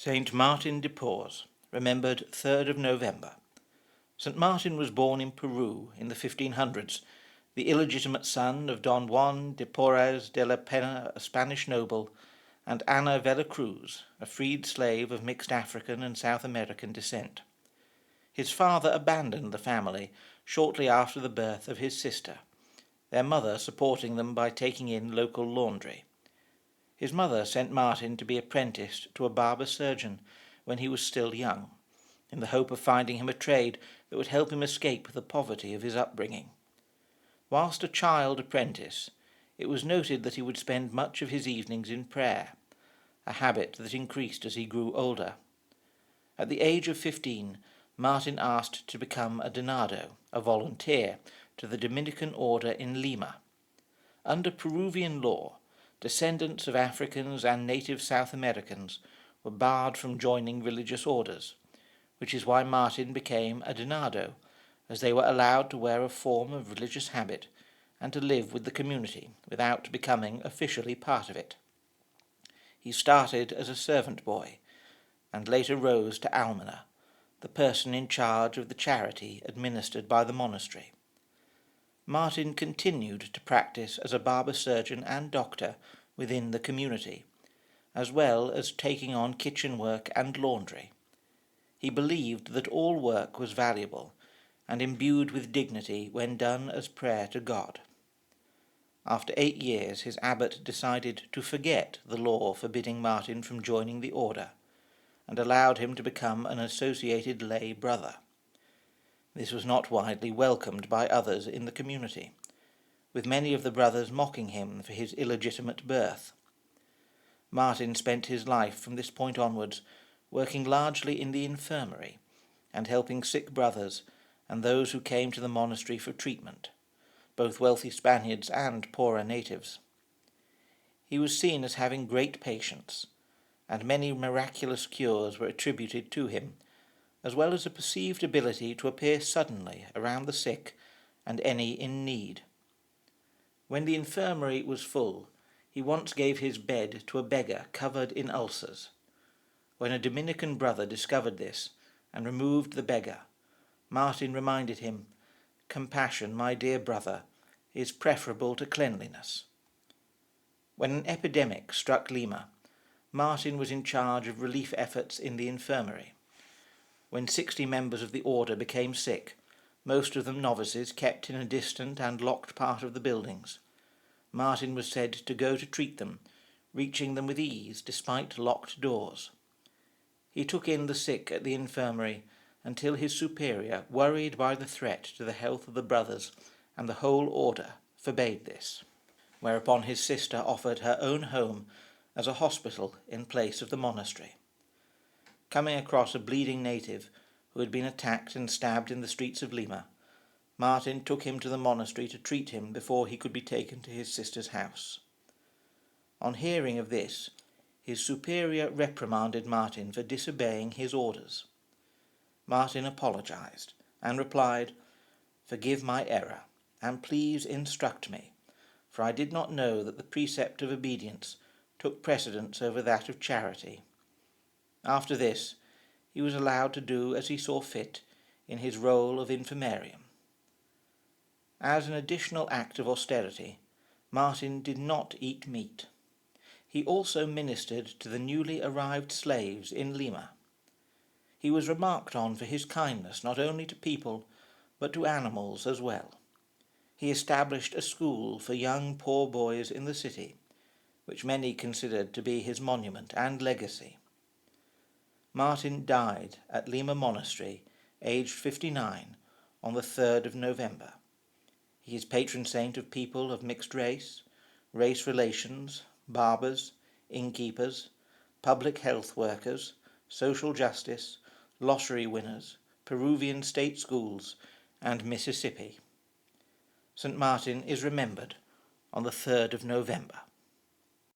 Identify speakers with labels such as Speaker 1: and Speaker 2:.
Speaker 1: Saint Martin de Porres, remembered 3rd of November. St. Martin was born in Peru in the 1500s, the illegitimate son of Don Juan de Porres de la Pena, a Spanish noble, and Ana Velacruz, a freed slave of mixed African and South American descent. His father abandoned the family shortly after the birth of his sister, their mother supporting them by taking in local laundry. His mother sent Martin to be apprenticed to a barber surgeon when he was still young, in the hope of finding him a trade that would help him escape the poverty of his upbringing. Whilst a child apprentice, it was noted that he would spend much of his evenings in prayer, a habit that increased as he grew older. At the age of 15, Martin asked to become a donado, a volunteer, to the Dominican order in Lima. Under Peruvian law, descendants of Africans and native South Americans were barred from joining religious orders, which is why Martin became a donado, as they were allowed to wear a form of religious habit and to live with the community without becoming officially part of it. He started as a servant boy, and later rose to almoner, the person in charge of the charity administered by the monastery. Martin continued to practice as a barber surgeon and doctor within the community, as well as taking on kitchen work and laundry. He believed that all work was valuable and imbued with dignity when done as prayer to God. After 8 years, his abbot decided to forget the law forbidding Martin from joining the order, and allowed him to become an associated lay brother. This was not widely welcomed by others in the community, with many of the brothers mocking him for his illegitimate birth. Martin spent his life from this point onwards working largely in the infirmary and helping sick brothers and those who came to the monastery for treatment, both wealthy Spaniards and poorer natives. He was seen as having great patience, and many miraculous cures were attributed to him, as well as a perceived ability to appear suddenly around the sick and any in need. When the infirmary was full, he once gave his bed to a beggar covered in ulcers. When a Dominican brother discovered this and removed the beggar, Martin reminded him, "Compassion, my dear brother, is preferable to cleanliness." When an epidemic struck Lima, Martin was in charge of relief efforts in the infirmary. When 60 members of the order became sick, most of them novices kept in a distant and locked part of the buildings, Martin was said to go to treat them, reaching them with ease despite locked doors. He took in the sick at the infirmary until his superior, worried by the threat to the health of the brothers and the whole order, forbade this, whereupon his sister offered her own home as a hospital in place of the monastery. Coming across a bleeding native who had been attacked and stabbed in the streets of Lima, Martin took him to the monastery to treat him before he could be taken to his sister's house. On hearing of this, his superior reprimanded Martin for disobeying his orders. Martin apologized and replied, "Forgive my error, and please instruct me, for I did not know that the precept of obedience took precedence over that of charity." After this, he was allowed to do as he saw fit in his role of infirmarium. As an additional act of austerity, Martin did not eat meat. He also ministered to the newly arrived slaves in Lima. He was remarked on for his kindness not only to people, but to animals as well. He established a school for young poor boys in the city, which many considered to be his monument and legacy. Martin died at Lima Monastery, aged 59, on the 3rd of November. He is patron saint of people of mixed race, race relations, barbers, innkeepers, public health workers, social justice, lottery winners, Peruvian state schools, and Mississippi. St. Martin is remembered on the 3rd of November.